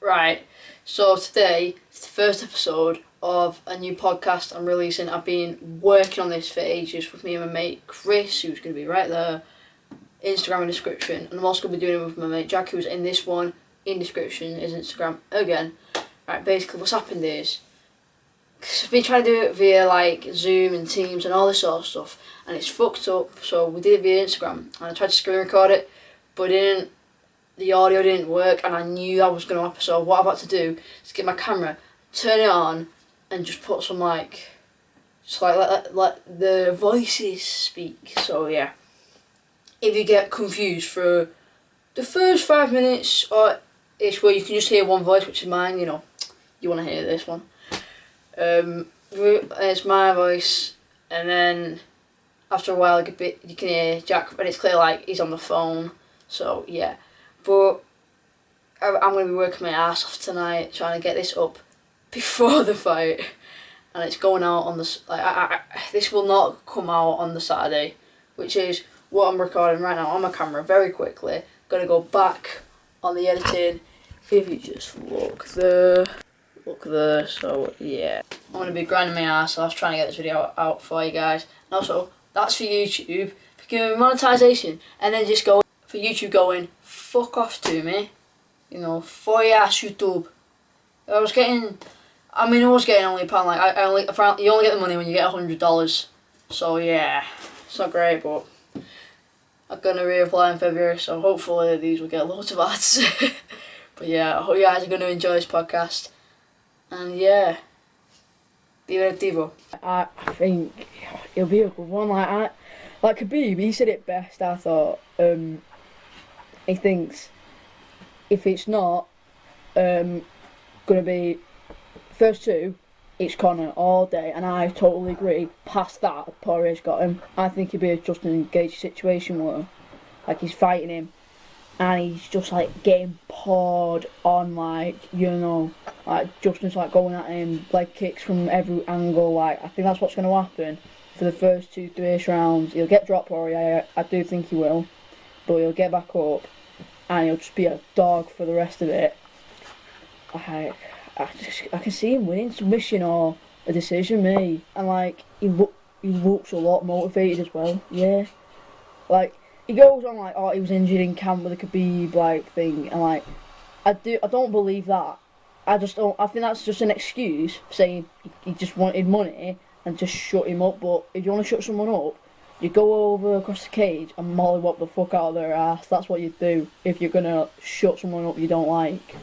Right, so today is the first episode of a new podcast I'm releasing. I've been working on this for ages with me and my mate Chris, who's going to be right there, Instagram in description, and I'm also going to be doing it with my mate Jack, who's in this one, in description, is Instagram again. Right, basically what's happened is, cause I've been trying to do it via like Zoom and Teams and all this sort of stuff, and it's fucked up, so we did it via Instagram, and I tried to screen record it, but the audio didn't work, and I knew that was going to happen. So what I've had to do is get my camera, turn it on, and just put some let the voices speak. So yeah, if you get confused for the first 5 minutes, or it's where you can just hear one voice, which is mine. You know, you want to hear this one. It's my voice, and then after a while, you can hear Jack, but it's clear like he's on the phone. So yeah. But I'm going to be working my ass off tonight trying to get this up before the fight, and it's going out on the this will not come out on the Saturday, which is what I'm recording right now on my camera very quickly. Going to go back on the editing. If you just look there, so yeah, I'm going to be grinding my ass off trying to get this video out for you guys. And also, that's for YouTube, for monetization, and then just go for YouTube going, fuck off to me, you know, for your ass YouTube. I was getting only a pound, like, you only get the money when you get $100, so yeah, it's not great, but I'm gonna reapply in February, so hopefully these will get loads of ads. But yeah, I hope you guys are gonna enjoy this podcast, and yeah, divertivo. I think it'll be a good one, like Khabib, he said it best, I thought. He thinks if it's not going to be first two, it's Conor all day, and I totally agree. Past that, Poirier's got him. I think it'd be just an engaged situation where, like, he's fighting him, and he's just like getting poured on, like, you know, like Justin's like going at him, like kicks from every angle. Like, I think that's what's going to happen for the first 2-3 rounds. He'll get dropped, Poirier. I do think he will, but he'll get back up, and he'll just be a dog for the rest of it. I can see him winning submission or a decision, me. And like he looks a lot motivated as well. Yeah, like he goes on like, oh, he was injured in camp with a Khabib like thing, and like I don't believe that. I think that's just an excuse saying he just wanted money and just shut him up. But if you want to shut someone up, you go over across the cage and mollywop the fuck out of their ass. That's what you do if you're gonna shut someone up you don't like.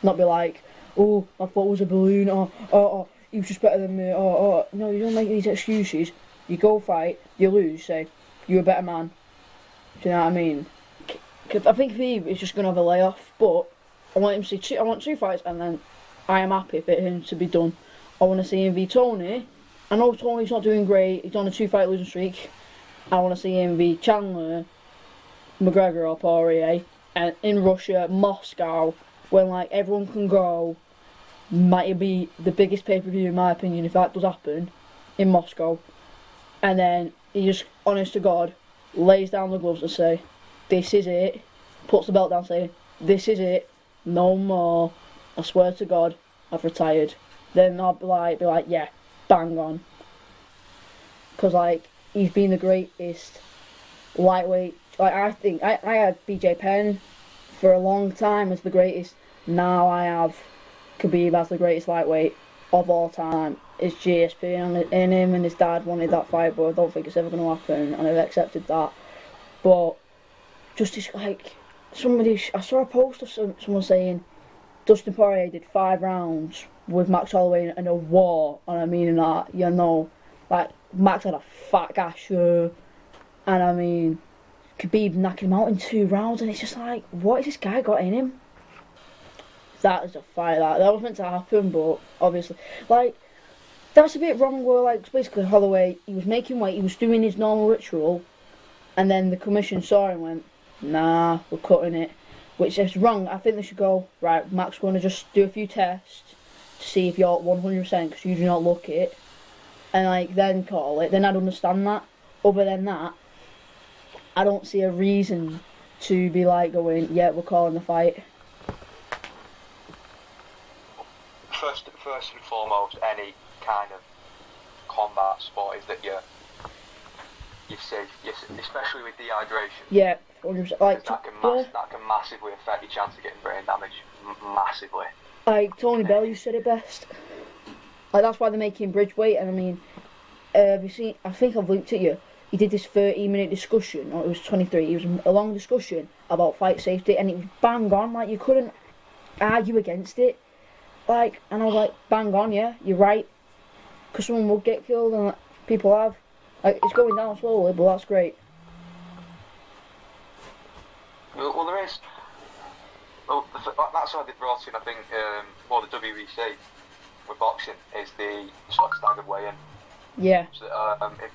Not be like, oh, I thought it was a balloon, or he was just better than me, or no, you don't make these excuses. You go fight, you lose, say, you're a better man. Do you know what I mean? I think Khabib is just gonna have a layoff, but I want him to see I want 2 fights, and then I am happy for him to be done. I want to see him v Tony. I know Tony's not doing great, he's on a 2-fight losing streak. I want to see him v Chandler, Mcgregor or Poirier, and in Russia, Moscow, when like everyone can go. Might be the biggest pay-per-view in my opinion if that does happen, in Moscow. And then he just, honest to God, lays down the gloves and say, this is it, puts the belt down saying, this is it, no more, I swear to God, I've retired. Then I'll be like, yeah, bang on. Because like, he's been the greatest lightweight. Like, I think I had BJ Penn for a long time as the greatest. Now I have Khabib as the greatest lightweight of all time. It's GSP, and him and his dad wanted that fight, but I don't think it's ever going to happen, and I've accepted that. But just as like I saw a post of someone saying Dustin Poirier did 5 rounds with Max Holloway in a war, and I mean that, you know, like Max had a fat gasher, and I mean Khabib knocking him out in 2 rounds, and it's just like, what has this guy got in him? That is a fight that was meant to happen, but obviously, like, that's a bit wrong. Where like basically Holloway, he was making weight, he was doing his normal ritual, and then the commission saw him and went, nah, we're cutting it, which is wrong. I think they should go, right, Max, going to just do a few tests to see if you're 100% because you do not look it, and like then call it. Then I'd understand that. Other than that, I don't see a reason to be like going, yeah, we're calling the fight. first and foremost, any kind of combat sport is that you're safe, especially with dehydration. Yeah, 100%. Like, that can massively affect your chance of getting brain damage. Massively. Like Tony Bellew said it best. Like that's why they're making bridge weight. And I mean, have you seen? I think I've linked it to you. He did this 30-minute discussion, or it was 23. It was a long discussion about fight safety, and it was bang on. Like you couldn't argue against it. Like, and I was like, bang on, yeah, you're right. Because someone will get killed, and people have. Like, it's going down slowly, but that's great. Well, there is. Well, that's why they brought in, I think, more the WEC with boxing is the sort of staggered weigh-in. Yeah. So, if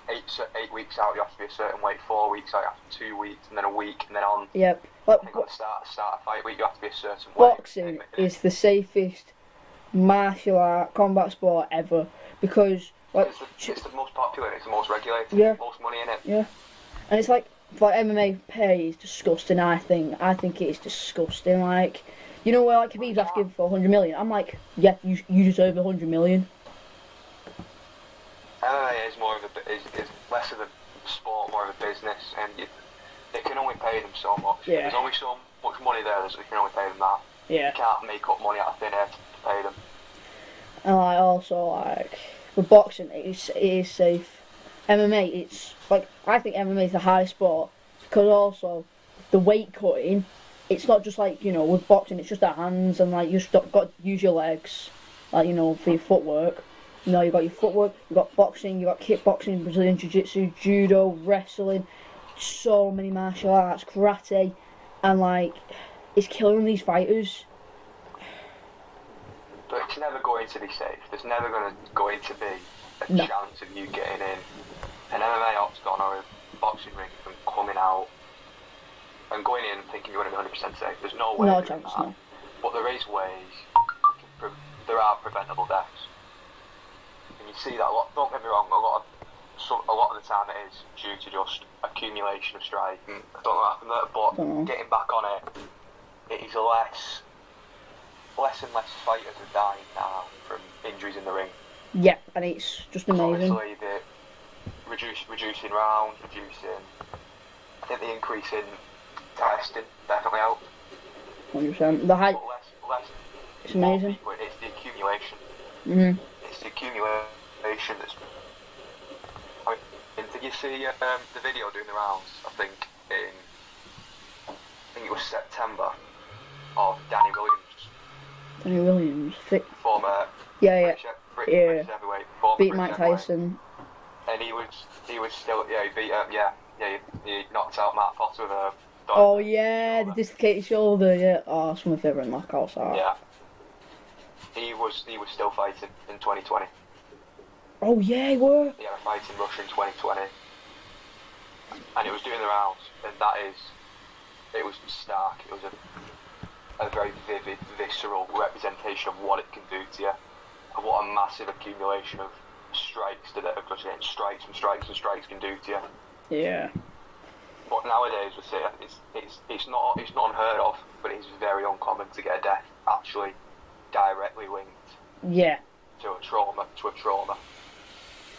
8 weeks out, you have to be a certain weight. 4 weeks out, you have to be 2 weeks, and then a week, and then on. Yep. I think at the start of fight week, you have to be a certain weight. Boxing is the safest martial art combat sport ever because like it's the most popular, it's the most regulated, yeah. Most money in it. Yeah. And it's like MMA pay is disgusting. I think it is disgusting. Like, you know where like Khabib's asking for 100 million. I'm like, yeah, you deserve 100 million. MMA is more of is less of a sport, more of a business, and they can only pay them so much. Yeah. There's only so much money there, so they can only pay them that. Yeah. You can't make up money out of thin air to pay them. And I also like with boxing, it is safe. MMA, it's like I think MMA is the hardest sport because also the weight cutting. It's not just like with boxing, it's just the hands and like you just got to use your legs, like for your footwork. You got your footwork, you got boxing, you got kickboxing, Brazilian jiu-jitsu, judo, wrestling, so many martial arts, karate, and like it's killing these fighters. But it's never going to be safe. There's never going to be a chance of you getting in an MMA octagon or a boxing ring and coming out and going in and thinking you're going to be 100% safe. There's no way of doing that. No. But there is ways. There are preventable deaths. And you see that a lot. Don't get me wrong. A lot of the time it is due to just accumulation of strike. I don't know what happened there, but getting back on it, it is less and less fighters are dying now from injuries in the ring. Yeah, and it's just amazing. Obviously, the reducing rounds, I think the increase in testing definitely helped. 100%. The height. Less. It's amazing. People, it's the accumulation. Mhm. It's the accumulation that's. I mean, did you see the video doing the rounds? I think it was September of Danny Williams. Danny Williams, former British heavyweight, beat Mike Tyson, and he was still he beat he knocked out Matt Potter with a. Oh yeah, the dislocated shoulder. Yeah, oh, that's one of my favourite knockouts. Yeah, he was still fighting in 2020. Oh yeah, he were. He had a fight in Russia in 2020, and it was doing the rounds, and it was stark. It was a very vivid, visceral representation of what it can do to you, and what a massive accumulation of strikes can do to you. Yeah. But nowadays, we say it's not unheard of, but it's very uncommon to get a death actually directly linked. Yeah. To a trauma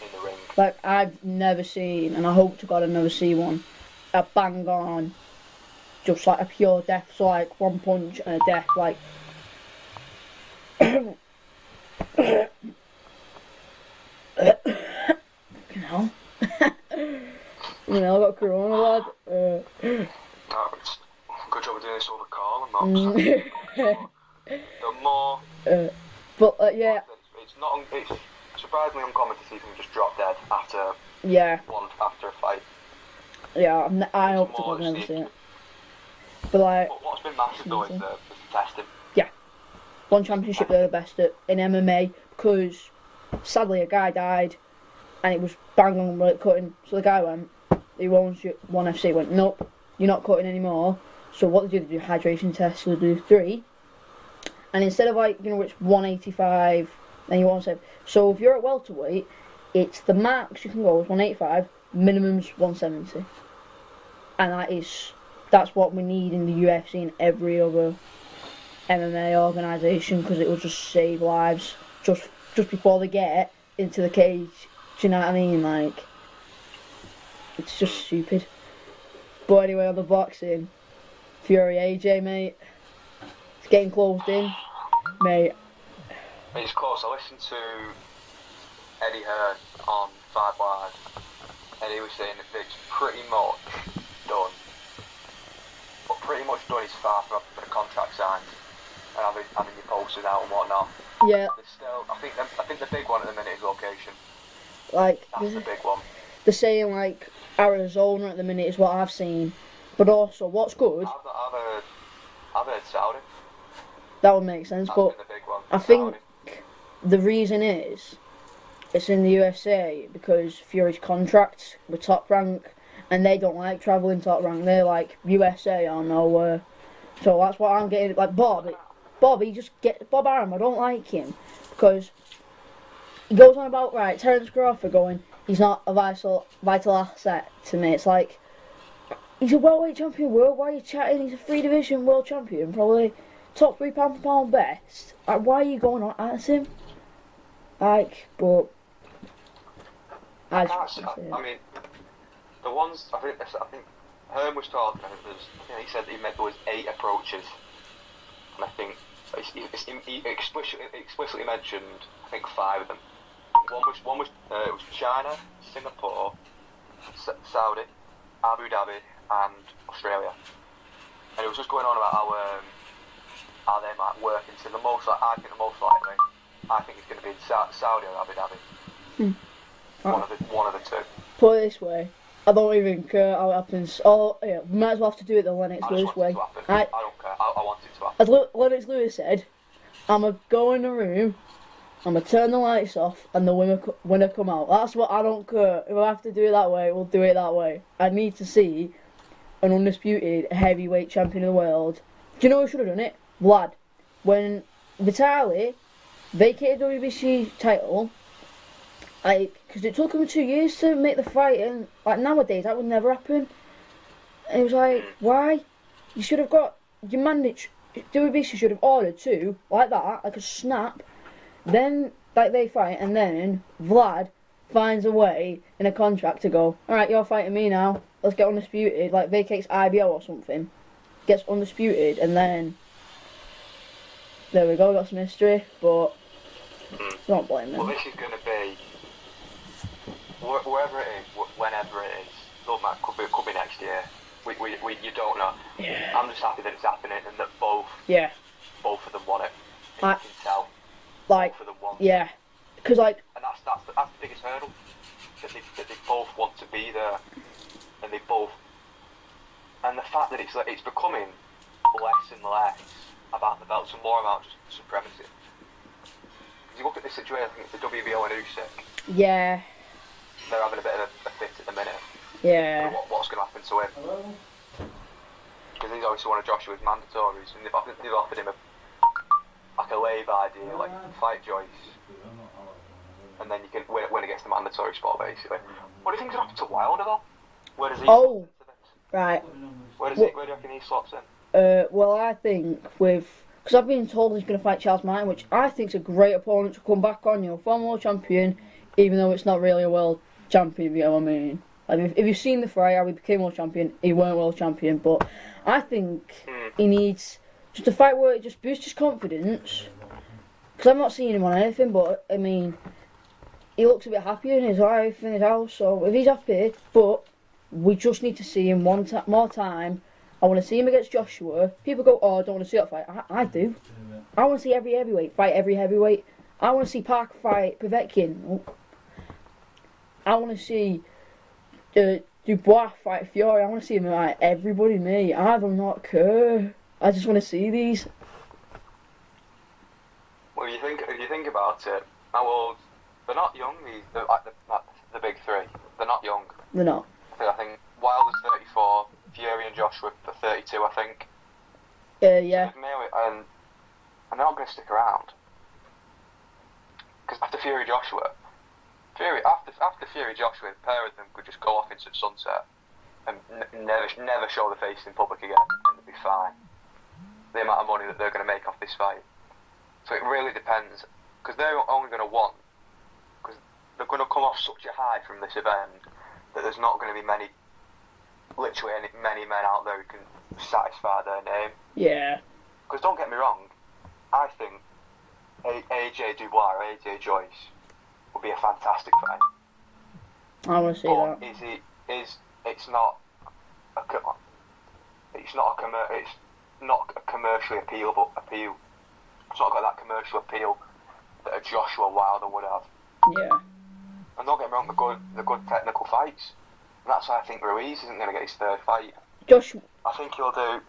in the ring. Like I've never seen, and I hope to God I never see one, a bang on. Just like a pure death, so like one punch and a death, like. Fucking hell. I got corona, lad. No, it's good job of doing this over call and not. The more. Yeah. It's surprisingly uncommon to see them just drop dead after. Yeah. After a fight. Yeah, I hope to God never see it. But like. But what's been massive though is the testing. Yeah. One championship they're the best at in MMA because sadly a guy died and it was bang on with cutting. So the guy went, he owns one FC went, nope, you're not cutting anymore. So what they do hydration tests, so they do 3. And instead of like, it's 185, then you 170. So if you're at welterweight, it's the max you can go is 185, minimum's 170. And that's what we need in the UFC and every other MMA organisation because it will just save lives just before they get into the cage. Do you know what I mean? Like, it's just stupid. But anyway, on the boxing, Fury AJ, mate. It's getting closed in, mate. It's close. I listened to Eddie Hearn on 5 Wide, and he was saying that it's pretty much done. But pretty much done is far from having a contract signed and having your posters out and whatnot. Yeah. There's still, I think the big one at the minute is location. Like, that's the big one. They're saying like Arizona at the minute is what I've seen, but also what's good. I've heard Saudi. That would make sense, but the big one. I think the reason is it's in the USA because Fury's contract with Top Rank, and they don't like travelling Top Rank. They're like USA or nowhere. So that's what I'm getting. Like Bob Arum. I don't like him because he goes on about Terence Crawford going, he's not a vital asset to me. It's like, he's a welterweight champion world. Why are you chatting? He's a 3 division world champion, probably top 3 pound for pound best. Like, why are you going on at him? Like, but I mean, the ones I think Hearn was talking. He said that there was 8 approaches, and I think he explicitly mentioned I think 5 of them. One was it was China, Singapore, Saudi, Abu Dhabi, and Australia. And it was just going on about how they might work into the most. I think the most likely, I think it's going to be in Saudi or Abu Dhabi. One of the 2. Put it this way, I don't even care how it happens. Oh yeah, we might as well have to do it the Lennox Lewis way. I don't care. I want it to happen. As Lennox Lewis said, I'ma go in the room, I'ma turn the lights off, and the winner come out. That's what I don't care. If I have to do it that way, we'll do it that way. I need to see an undisputed heavyweight champion of the world. Do you know who should have done it? Vlad. When Vitaly vacated WBC title, because it took him 2 years to make the fight, and nowadays that would never happen. And it was like, why? You should have got your mandate. WBC should have ordered 2 like that, like a snap. Then they fight, and then Vlad finds a way in a contract to go, alright, you're fighting me now. Let's get undisputed. Vacates IBO or something, gets undisputed, and then there we go. Got some history, but don't blame him. Well, this is going to be. Wherever it is, whenever it is, don't matter, could be next year. You don't know. Yeah. I'm just happy that it's happening and that both of them want it. And you can tell. Both of them want it. Because and that's the biggest hurdle. That they both want to be there, and they both. And the fact that it's becoming less and less about the belts and more about just supremacy. Because you look at this situation, I think it's the WBO and Usyk. Yeah. They're having a bit of a fit at the minute. Yeah. What's going to happen to him? Because he's obviously one of Joshua's mandatories, and they've offered him a lay-by deal, fight Joyce, and then you can win against the mandatory spot, basically. What do you think's going to happen to Wilder, though? Where does he slot into this? Right. Where do you reckon he slots in? Well, I think because I've been told he's going to fight Charles Martin, which I think is a great opponent to come back on. Former world champion, even though it's not really a world champion, you know what I mean? If you've seen the fight, how he became world champion, he weren't world champion, but I think he needs just a fight where it just boosts his confidence. Because I'm not seeing him on anything, but I mean, he looks a bit happier in his life, in his house, so if he's happy, but we just need to see him more time. I want to see him against Joshua. People go, oh, I don't want to see that fight. I do. I want to see every heavyweight fight every heavyweight. I want to see Parker fight Povetkin. I want to see Dubois fight Fury. I want to see him fight everybody, mate. I do not care. I just want to see these. Well, if you think about it, how old? They're not young. The big 3. They're not young. They're not. I think Wilder's 34. Fury and Joshua are 32, I think. Yeah. And they're not going to stick around. Because after after Fury Joshua, the pair of them could just go off into the sunset and never show their face in public again, and they'd be fine. the amount of money that they're going to make off this fight. So it really depends, because they're only going to want, because they're going to come off such a high from this event that there's not going to be many men out there who can satisfy their name. Yeah. Because don't get me wrong, I think AJ Dubois or AJ Joyce would be a fantastic fight. I want to see but that. It's not a commercially appeal. It's not got that commercial appeal that a Joshua Wilder would have. Yeah. And don't get me wrong, they're good technical fights. And that's why I think Ruiz isn't going to get his third fight. I think he'll do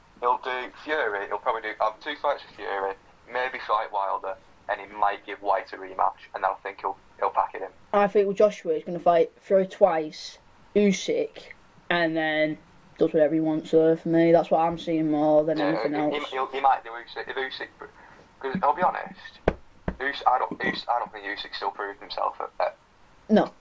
Fury. He'll probably have 2 fights with Fury, maybe fight Wilder, and he might give White a rematch, and then I think he'll pack it in. I think Joshua is going to fight Fury twice, Usyk, and then does whatever he wants for me. That's what I'm seeing more than anything else. He might do Usyk. If Usyk, because I'll be honest, I don't think Usyk still proved himself at no.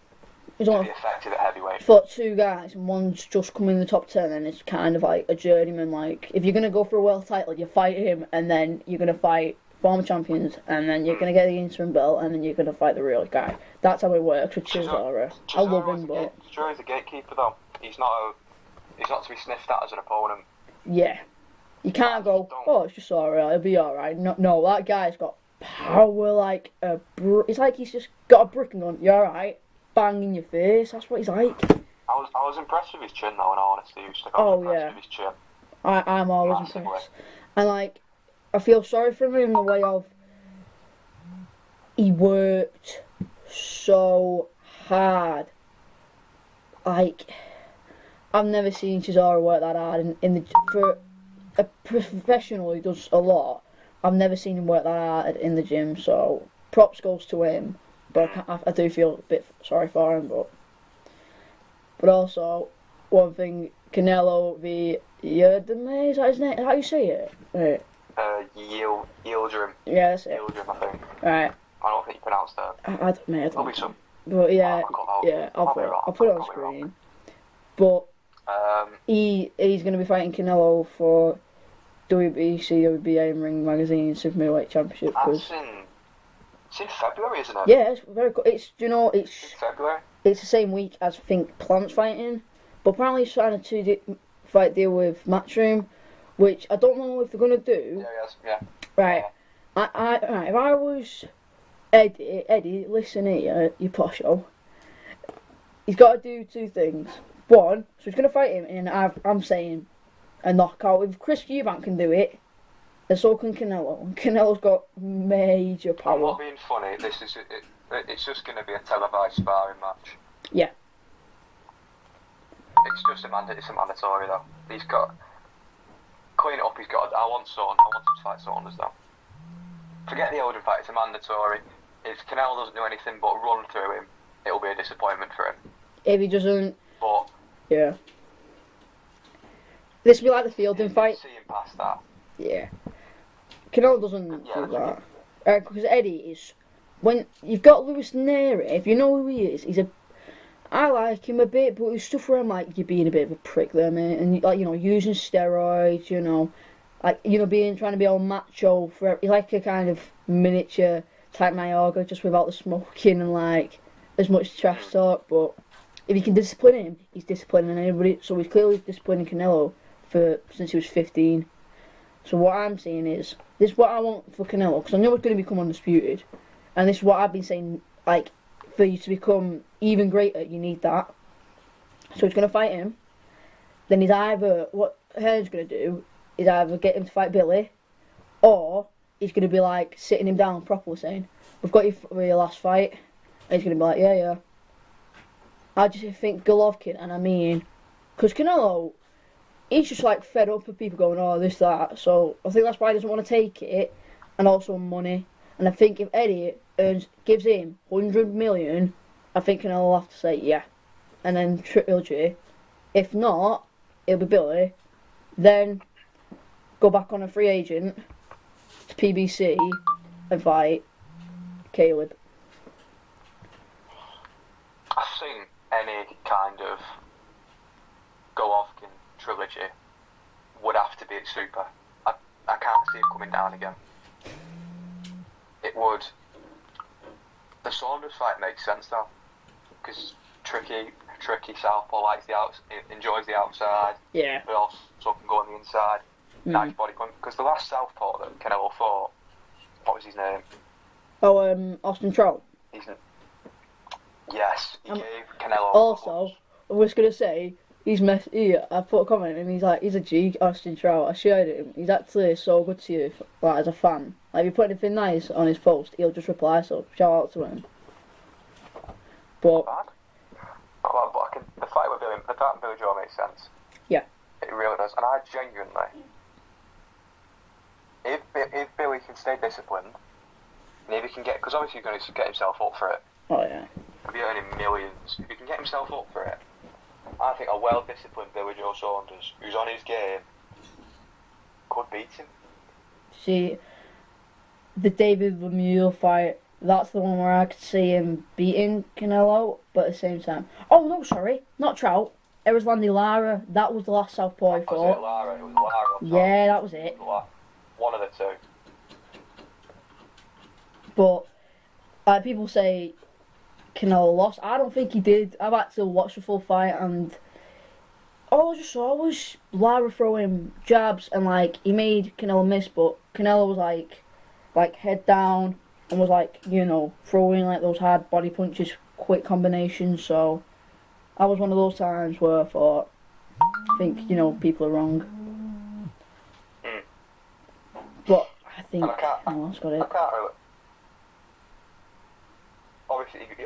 He's to be effective at heavyweight. Fought 2 guys and one's just come in the top 10, and it's kind of like a journeyman. Like, if you're going to go for a world title, you fight him, and then you're going to fight former champions, and then you're going to get the interim belt, and then you're going to fight the real guy. That's how it works with Chisora. I love him, but Chisora's a gatekeeper, though. He's not to be sniffed at as an opponent. Yeah. You can't go, oh, it's just alright, it'll be alright. No, that guy's got power like a it's like he's just got a brick and gone, you alright? Bang in your face. That's what he's like. I was impressed with his chin, though. In all honesty, I was impressed with his chin. I'm always impressed. And like, I feel sorry for him in the way of he worked so hard. Like, I've never seen Chisora work that hard for a professional who does a lot. I've never seen him work that hard in the gym. So props goes to him. But I do feel a bit sorry for him, but also one thing, Canelo v. Yildirim, is that his name? Is that how you say it? Right. Yildirim. Yeah, that's it. Yildirim, I think. Right. I don't think you pronounced that. I don't know. There'll be some. But yeah, I'll put it on screen. But he's going to be fighting Canelo for WBC, WBA, and Ring Magazine Super Middleweight Championship. It's in February, isn't it? Yeah, it's very cool. It's February. It's the same week as I think Plant's fighting, but apparently he's trying to fight deal with Matchroom, which I don't know if they're gonna do. Yeah. Right. Right. If I was Eddie, listen here, you posho. He's got to do 2 things. One, so he's gonna fight him, and I'm saying a knockout. If Chris Eubank can do it, and so can Canelo. And Canelo's got major power. I'm not being funny. It's just going to be a televised sparring match. Yeah. It's a mandatory though. He's got clean it up. I want him to fight Saunders though. Forget the Odin fight. It's a mandatory. If Canelo doesn't do anything but run through him, it'll be a disappointment for him. If he doesn't. But yeah. This will be like the Fielding fight. See him past that. Yeah. Canelo doesn't do that. Because Eddie is... When you've got Luis Neri, if you know who he is, I like him a bit, but there's stuff where I'm like, you're being a bit of a prick there, mate. And, like, using steroids, trying to be all macho. He's like a kind of miniature type Mayorga, just without the smoking and, like, as much trash talk. But if you can discipline him, he's disciplining anybody. So he's clearly disciplining Canelo since he was 15. So what I'm saying is, this is what I want for Canelo, because I know it's going to become undisputed, and this is what I've been saying, like, for you to become even greater, you need that. So he's going to fight him, then what Hearn's going to do, is either get him to fight Billy, or he's going to be like, sitting him down properly saying, we've got you for your last fight, and he's going to be like, yeah. I just think Golovkin, and I mean, because Canelo, he's just like fed up with people going, oh, this, that. So I think that's why he doesn't want to take it, and also money. And I think if Eddie gives him 100 million, I think Canelo will have to say yeah, and then trilogy. If not, it'll be Billy. Then go back on a free agent to PBC and fight Caleb. I think any kind of Golovkin trilogy would have to be at Super. I can't see him coming down again. It would. The Saunders fight makes sense though, because tricky southpaw likes enjoys the outside. Yeah. But also can go on the inside. Nice body point. Because the last southpaw that Canelo fought, what was his name? Oh, Austin Trout. Yes, he gave Canelo. Also, I was gonna say I put a comment and he's a G, Austin Trout. I shared him. He's actually so good to you, like as a fan. Like if you put anything nice on his post, he'll just reply. So shout out to him. But the fight with Billy Joe makes sense. Yeah. It really does, and I genuinely, if Billy can stay disciplined, and if he can because obviously he's going to get himself up for it. Oh yeah. He'll be earning millions. If he can get himself up for it, I think a well-disciplined Billy Joe Saunders, who's on his game, could beat him. See, the David Lemieux fight, that's the one where I could see him beating Canelo, but at the same time... Oh, no, sorry, not Trout. It was Landy Lara. That was the last southpaw he fought. Was it Lara? It was Lara. Yeah, that was it. One of the two. But, people say Canelo lost. I don't think he did. I've actually watched the full fight, and all I just saw was Lara throwing jabs, and he made Canelo miss, but Canelo was like head down and was throwing those hard body punches, quick combinations. So that was one of those times where I thought, I think people are wrong. But I think Canelo's got it. I can't really.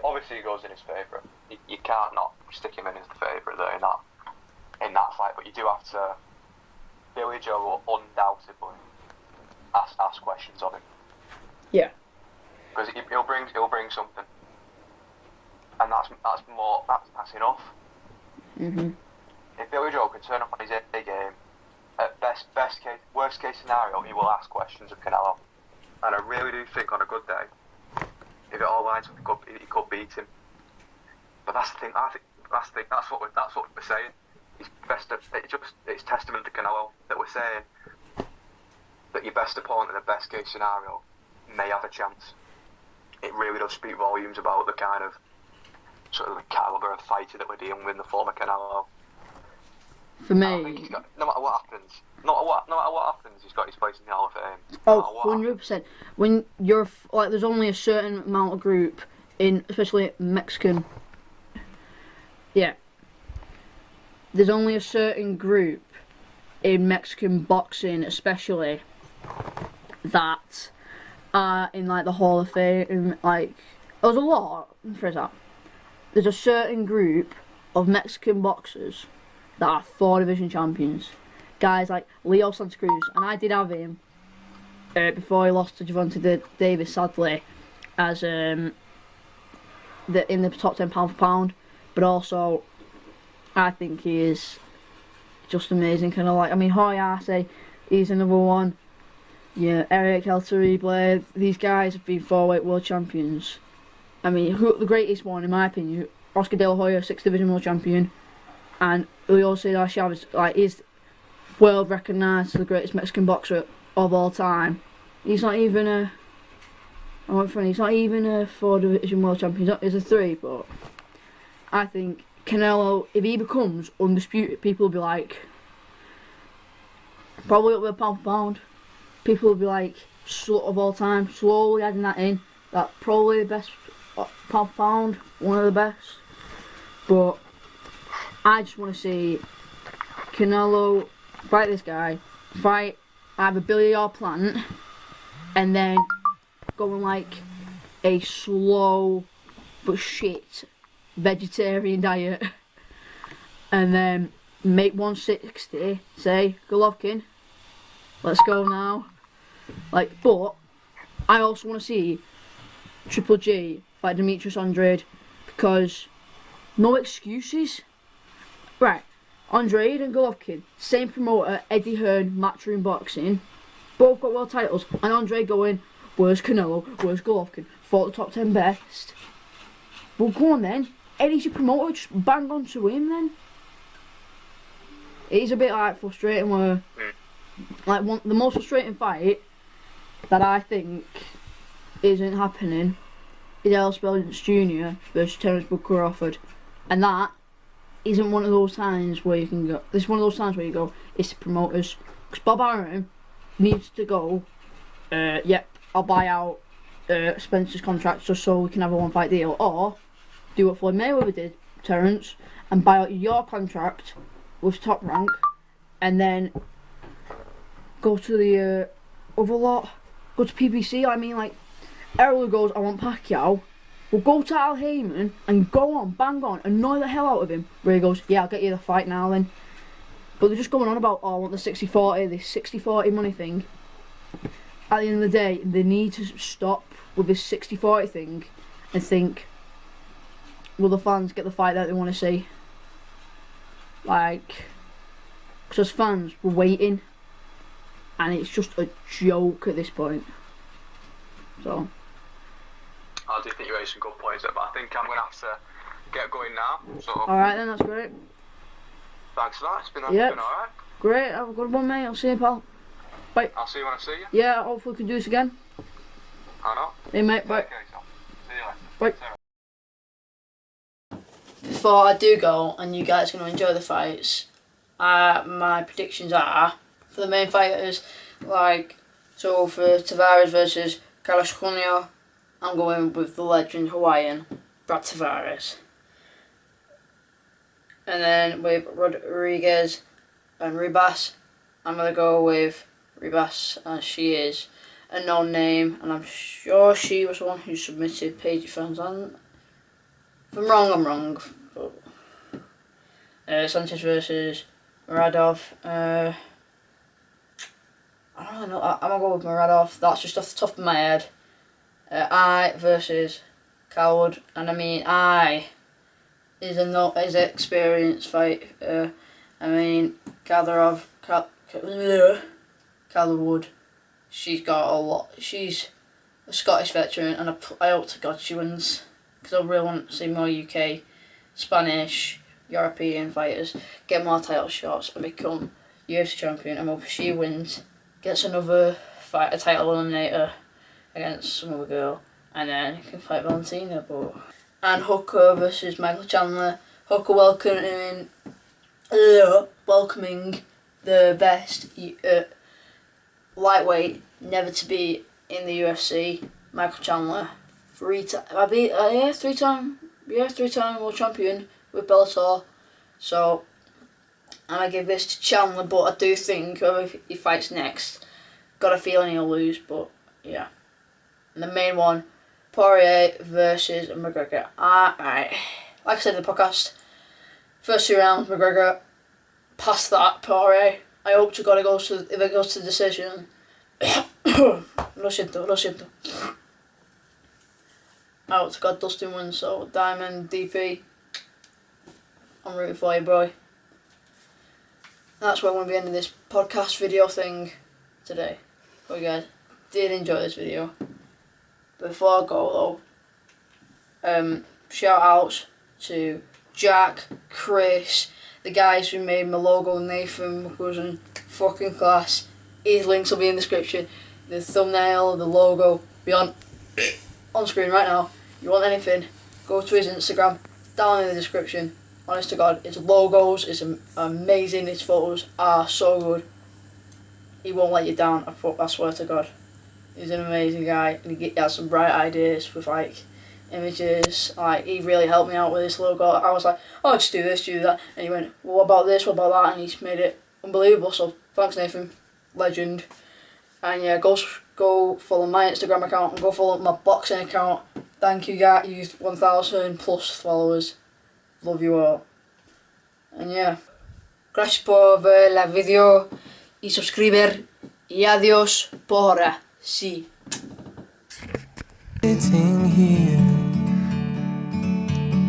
Obviously he goes in his favourite. You can't not stick him in as the favourite there in that fight, but you do have to. Billy Joe will undoubtedly ask questions of him. Yeah. Because he'll bring something, and that's enough. Mhm. If Billy Joe can turn up on his A game, at worst case scenario, he will ask questions of Canelo, and I really do think on a good day, if it all lines up, he could beat him. But that's the thing. I think that's what we're saying. It's testament to Canelo that we're saying that your best opponent in the best case scenario may have a chance. It really does speak volumes about the kind of sort of the caliber of fighter that we're dealing with in the form of Canelo. For me, I think he's got, no matter what happens, he's got his place in the Hall of Fame. Oh, 100%. When you're there's only a certain amount of group in, especially Mexican. Yeah. There's only a certain group in Mexican boxing, especially, that are in the Hall of Fame. There's a lot. For example, there's a certain group of Mexican boxers that are 4-division champions. Guys like Leo Santa Cruz, and I did have him before he lost to Gervonta Davis, sadly, as in the top 10 pound for pound. But also, I think he is just amazing. Jorge Arce, he's another one. Yeah, Eric El Terrible. These guys have been 4-weight world champions. The greatest one, in my opinion, Oscar De La Hoya, 6th-division world champion, and Julio Cesar Chavez, is world recognised as the greatest Mexican boxer of all time. He's not even a 4-division world champion. He's a 3, but I think Canelo, if he becomes undisputed, people will be probably up with pound for pound. People will be slut of all time, slowly adding that in. That probably the best pound for pound, one of the best. But I just want to see Canelo fight this guy, fight either Billy or Plant, and then go on a slow but shit vegetarian diet, and then make 160, say, Golovkin, let's go now. But I also want to see Triple G fight Demetrius Andrade, because no excuses. Right, Andrade and Golovkin, same promoter, Eddie Hearn, Matchroom Boxing, both got world titles, and Andrade going, where's Canelo, where's Golovkin, fought the top 10 best. Well, go on then, Eddie's your promoter, just bang on to him then. It's a bit frustrating where like the most frustrating fight that I think isn't happening is Errol Spence Jr. versus Terence Bud Crawford, and that isn't one of those times where you can go. This is one of those times where you go, it's the promoters, because Bob Arum needs to go. Yep, I'll buy out Spencer's contract just so we can have a one-fight deal, or do what Floyd Mayweather did, Terence, and buy out your contract with Top Rank, and then go to the other lot, go to PBC. I mean, like, Errol goes, I want Pacquiao. We'll go to Al Heyman and go on, bang on, annoy the hell out of him. Where he goes, yeah, I'll get you the fight now then. But they're just going on about, oh, I want the 60-40, this 60-40 money thing. At the end of the day, they need to stop with this 60-40 thing and think, will the fans get the fight that they want to see? Like, because as fans, we're waiting. And it's just a joke at this point. So... I do think you raised some good points there, but I think I'm going to have to get going now. So, alright then, that's great. Thanks for that, it's been Yep. alright. Great, have a good one, mate. I'll see you, pal. Bye. I'll see you when I see you. Yeah, hopefully we can do this again. I know. Hey, mate, bye. Okay, so, see you later. Bye. Before I do go, and you guys are going to enjoy the fights, my predictions are, for the main fighters, like, so for Tavares versus Carlos Cunha, I'm going with the legend Hawaiian, Brad Tavares. And then with Rodriguez and Ribas, I'm going to go with Ribas, as she is a known name, and I'm sure she was the one who submitted Paige fans on. If I'm wrong, I'm wrong. But, Sanchez versus Muradov. I don't really know. I'm going to go with Muradov. That's just off the top of my head. I versus Coward, and I mean is an experienced fight. I mean Calderwood, she's got a lot. She's a Scottish veteran, and I hope to God she wins, because I really want to see more UK, Spanish, European fighters get more title shots and become UFC champion. I hope she wins, gets another fight, a title eliminator against some other girl, and then he can fight Valentina. And Hooker versus Michael Chandler. Hooker welcoming the best lightweight never to be in the UFC, Michael Chandler. Three-time world champion with Bellator. So I'm gonna give this to Chandler, but I do think whoever he fights next, got a feeling he'll lose. But yeah. And the main one, Poirier versus Mcgregor. Like I said in the podcast, first 2 rounds, Mcgregor. Past that, Poirier. I hope to God if it goes to the decision. Lo siento. I hope to God Dustin wins, so Diamond, DP, I'm rooting for you, bro. That's where I'm going to be ending this podcast video thing today. Hope you guys did enjoy this video. Before I go though, shout outs to Jack, Chris, the guys who made my logo, Nathan, my cousin, fucking class. His links will be in the description. The thumbnail, the logo, be on screen right now. You want anything, go to his Instagram, down in the description. Honest to God, his logos is amazing, his photos are so good. He won't let you down, I swear to God. He's an amazing guy, and he has some bright ideas with like images. Like, he really helped me out with this logo. I was like, oh, just do this, do that, and he went, well, what about this, what about that, and he's made it unbelievable. So thanks, Nathan, legend. And yeah, go follow my Instagram account and go follow my boxing account. Thank you guys, you 1,000 plus followers. Love you all. And yeah, gracias por ver la video y suscribir y adiós por ahora. Sí. Sitting here,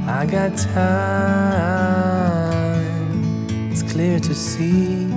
I got time. It's clear to see